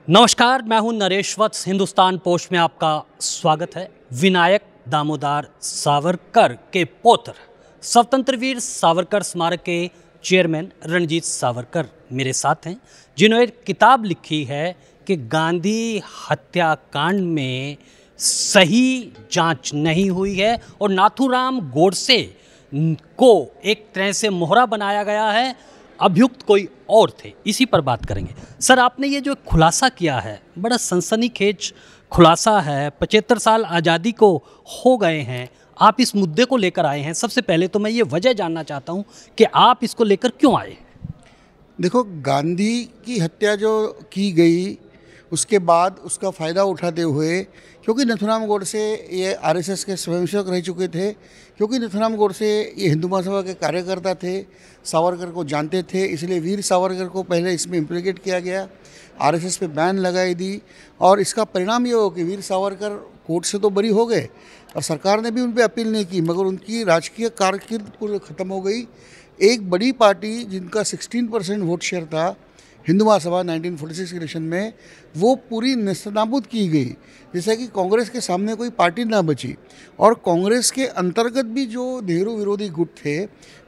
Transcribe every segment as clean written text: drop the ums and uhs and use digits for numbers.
नमस्कार, मैं हूं नरेश वत्स। हिंदुस्तान पोस्ट में आपका स्वागत है। विनायक दामोदर सावरकर के पौत्र स्वतंत्र वीर सावरकर स्मारक के चेयरमैन रणजीत सावरकर मेरे साथ हैं, जिन्होंने एक किताब लिखी है कि गांधी हत्याकांड में सही जांच नहीं हुई है और नाथूराम गोडसे को एक तरह से मोहरा बनाया गया है, अभियुक्त कोई और थे। इसी पर बात करेंगे। सर, आपने ये जो खुलासा किया है, बड़ा सनसनीखेज खुलासा है। 75 साल आज़ादी को हो गए हैं, आप इस मुद्दे को लेकर आए हैं। सबसे पहले तो मैं ये वजह जानना चाहता हूँ कि आप इसको लेकर क्यों आए। देखो, गांधी की हत्या जो की गई उसके बाद उसका फ़ायदा उठाते हुए, क्योंकि नाथूराम गोडसे ये आरएसएस के स्वयंसेवक रह चुके थे, क्योंकि नाथूराम गोडसे ये हिंदू महासभा के कार्यकर्ता थे, सावरकर को जानते थे, इसलिए वीर सावरकर को पहले इसमें इम्प्लीकेट किया गया, आरएसएस पे बैन लगाई दी। और इसका परिणाम ये हो कि वीर सावरकर कोर्ट से तो बरी हो गए और सरकार ने भी उन पर अपील नहीं की, मगर उनकी राजकीय कारकिर्द पूरी ख़त्म हो गई। एक बड़ी पार्टी जिनका 16% वोट शेयर था, हिंदू महासभा 1946 के इलेक्शन में, वो पूरी नेस्तनाबूद की गई, जैसे कि कांग्रेस के सामने कोई पार्टी ना बची। और कांग्रेस के अंतर्गत भी जो नेहरू विरोधी गुट थे,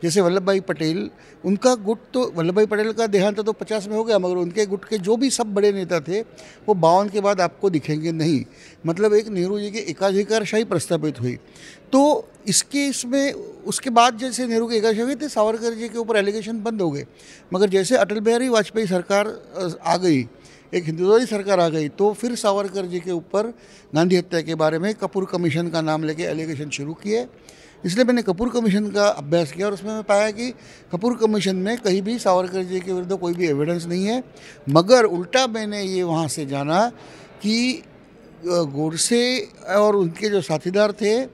जैसे वल्लभ भाई पटेल, उनका गुट तो, वल्लभ भाई पटेल का देहांत तो 50 में हो गया, मगर उनके गुट के जो भी सब बड़े नेता थे वो 52 के बाद आपको दिखेंगे नहीं। मतलब एक नेहरू जी की एकाधिकारशाही प्रस्थापित हुई। तो इसमें उसके बाद जैसे नेहरू के एकाधिकार हुए थे, सावरकर जी के ऊपर एलिगेशन बंद हो गए। मगर जैसे अटल बिहारी वाजपेयी सरकार आ गई, एक हिंदुत्ववादी सरकार आ गई, तो फिर सावरकर जी के ऊपर गांधी हत्या के बारे में कपूर कमीशन का नाम लेके एलिगेशन शुरू किए। इसलिए मैंने कपूर कमीशन का अभ्यास किया और उसमें मैं पाया कि कपूर कमीशन में कहीं भी सावरकर जी के विरुद्ध कोई भी एविडेंस नहीं है। मगर उल्टा मैंने ये वहाँ से जाना कि गोडसे और उनके जो साथीदार थे,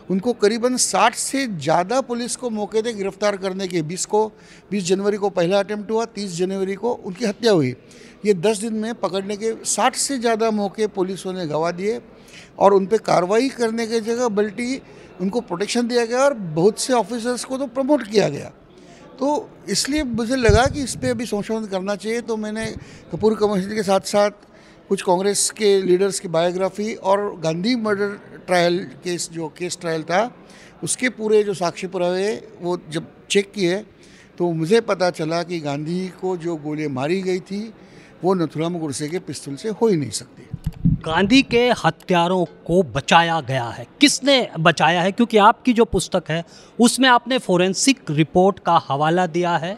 उनको करीबन 60 से ज़्यादा पुलिस को मौके थे गिरफ्तार करने के। 20 जनवरी को पहला अटेम्प्ट हुआ, 30 जनवरी को उनकी हत्या हुई। ये 10 दिन में पकड़ने के 60 से ज़्यादा मौके पुलिस ने गंवा दिए और उन पर कार्रवाई करने की जगह बल्कि उनको प्रोटेक्शन दिया गया और बहुत से ऑफिसर्स को तो प्रमोट किया गया। तो इसलिए मुझे लगा कि इस पर अभी संशोधन करना चाहिए। तो मैंने कपूर कमीशन के साथ साथ कुछ कांग्रेस के लीडर्स की बायोग्राफी और गांधी मर्डर ट्रायल केस, जो केस ट्रायल था, उसके पूरे जो साक्ष्य पुरावे वो जब चेक किए तो मुझे पता चला कि गांधी को जो गोलियां मारी गई थी वो नाथूराम गोडसे के पिस्तौल से हो ही नहीं सकती। गांधी के हत्यारों को बचाया गया है, किसने बचाया है? क्योंकि आपकी जो पुस्तक है उसमें आपने फोरेंसिक रिपोर्ट का हवाला दिया है।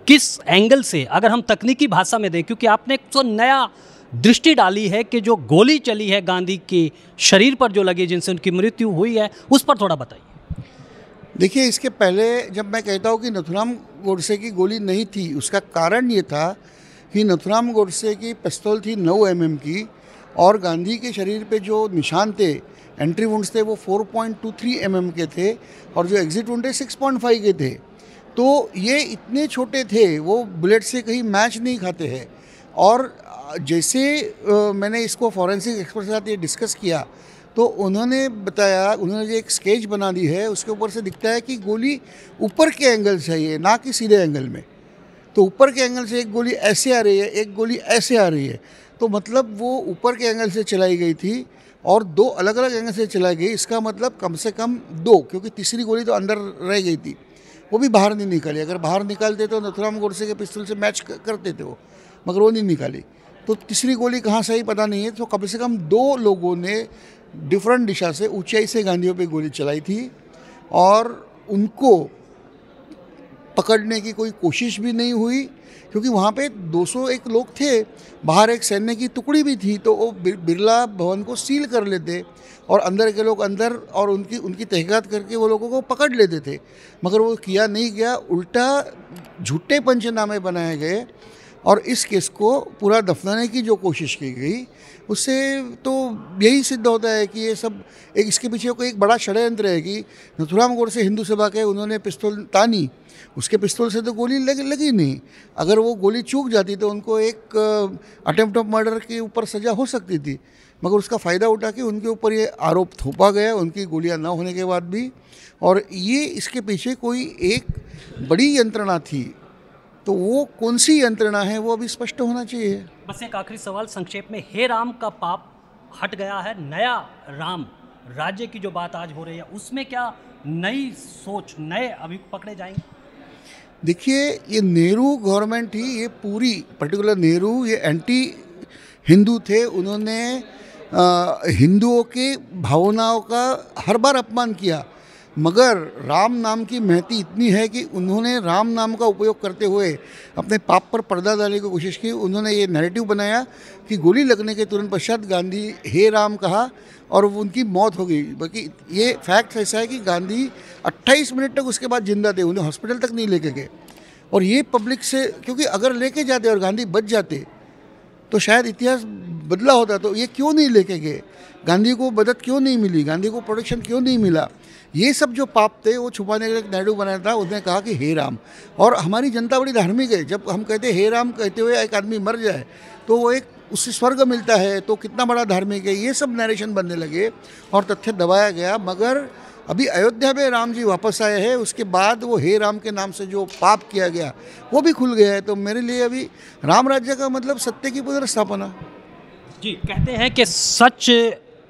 किस एंगल से, अगर हम तकनीकी भाषा में दें, क्योंकि आपने एक तो नया दृष्टि डाली है कि जो गोली चली है गांधी के शरीर पर जो लगी, जिनसे उनकी मृत्यु हुई है, उस पर थोड़ा बताइए। देखिए, इसके पहले जब मैं कहता हूँ कि नाथूराम गोडसे की गोली नहीं थी, उसका कारण ये था कि नाथूराम गोडसे की पिस्तौल थी 9 mm की और गांधी के शरीर पे जो निशान थे, एंट्री वुंड्स थे, वो 4.23 mm के थे और जो एग्जिट वुंड थे 6.5 के थे। तो ये इतने छोटे थे, वो बुलेट से कहीं मैच नहीं खाते हैं। और जैसे मैंने इसको फॉरेंसिक एक्सपर्ट के साथ ये डिस्कस किया तो उन्होंने बताया, उन्होंने जो एक स्केच बना दी है उसके ऊपर से दिखता है कि गोली ऊपर के एंगल से है, ना कि सीधे एंगल में। तो ऊपर के एंगल से एक गोली ऐसे आ रही है, एक गोली ऐसे आ रही है, तो मतलब वो ऊपर के एंगल से चलाई गई थी और 2 अलग अलग एंगल से चलाई गई। इसका मतलब कम से कम 2, क्योंकि तीसरी गोली तो अंदर रह गई थी, वो भी बाहर नहीं निकाली। अगर बाहर निकालते तो नाथूराम गोडसे के पिस्तौल से मैच करते थे वो, मगर वो नहीं निकाली। तो तीसरी गोली कहाँ से आई पता नहीं है। तो कम से कम 2 लोगों ने डिफरेंट दिशा से, ऊंचाई से गांधियों पे गोली चलाई थी और उनको पकड़ने की कोई कोशिश भी नहीं हुई, क्योंकि वहाँ पे 201 लोग थे, बाहर एक सैन्य की टुकड़ी भी थी। तो वो बिरला भवन को सील कर लेते और अंदर के लोग अंदर और उनकी तहकीकात करके वो लोगों को पकड़ लेते थे, मगर वो किया नहीं गया। उल्टा झूठे पंचनामे बनाए गए और इस केस को पूरा दफनाने की जो कोशिश की गई, उससे तो यही सिद्ध होता है कि ये सब इसके पीछे कोई एक बड़ा षड्यंत्र है कि नाथूराम गोडसे हिंदू सभा के, उन्होंने पिस्तौल तानी, उसके पिस्तौल से तो गोली लगी नहीं। अगर वो गोली चूक जाती तो उनको एक अटेम्प्ट ऑफ मर्डर के ऊपर सज़ा हो सकती थी, मगर उसका फ़ायदा उठा के उनके ऊपर ये आरोप थोपा गया, उनकी गोलियां ना होने के बाद भी। और ये इसके पीछे कोई एक बड़ी यंत्रणा थी तो वो कौन सी यंत्रणा है वो अभी स्पष्ट होना चाहिए। बस एक आखिरी सवाल संक्षेप में, हे राम का पाप हट गया है, नया राम राज्य की जो बात आज हो रही है उसमें क्या नई सोच, नए अभियुक्त पकड़े जाएंगे? देखिए, ये नेहरू गवर्नमेंट ही, ये पूरी पर्टिकुलर नेहरू ये एंटी हिंदू थे। उन्होंने हिंदुओं के भावनाओं का हर बार अपमान किया, मगर राम नाम की महती इतनी है कि उन्होंने राम नाम का उपयोग करते हुए अपने पाप पर पर्दा डालने की कोशिश की। उन्होंने ये नैरेटिव बनाया कि गोली लगने के तुरंत पश्चात गांधी हे राम कहा और उनकी मौत हो गई। बाकी ये फैक्ट ऐसा है कि गांधी 28 मिनट तक उसके बाद जिंदा थे, उन्हें हॉस्पिटल तक नहीं लेके गए। और ये पब्लिक से, क्योंकि अगर लेके जाते और गांधी बच जाते तो शायद इतिहास बदला होता। तो ये क्यों नहीं लेके गए, गांधी को मदद क्यों नहीं मिली, गांधी को प्रोटेक्शन क्यों नहीं मिला, ये सब जो पाप थे वो छुपाने के लिए नैडू बनाया था। उसने कहा कि हे राम, और हमारी जनता बड़ी धार्मिक है। जब हम कहते हे राम कहते हुए एक आदमी मर जाए तो वो एक उससे स्वर्ग मिलता है, तो कितना बड़ा धार्मिक है। ये सब नरेशन बनने लगे और तथ्य दबाया गया। मगर अभी अयोध्या में राम जी वापस आए हैं, उसके बाद वो हे राम के नाम से जो पाप किया गया वो भी खुल गया है। तो मेरे लिए अभी राम राज्य का मतलब सत्य की पुनर्स्थापना। जी, कहते हैं कि सच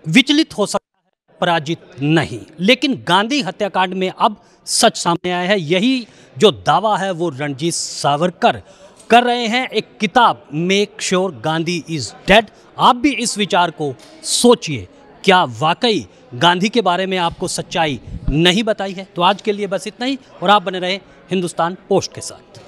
विचलित हो सकता है, पराजित नहीं। लेकिन गांधी हत्याकांड में अब सच सामने आया है। यही जो दावा है वो रणजीत सावरकर कर रहे हैं। एक किताब make sure Gandhi is dead. आप भी इस विचार को सोचिए, क्या वाकई गांधी के बारे में आपको सच्चाई नहीं बताई है? तो आज के लिए बस इतना ही, और आप बने रहे हिंदुस्तान पोस्ट के साथ।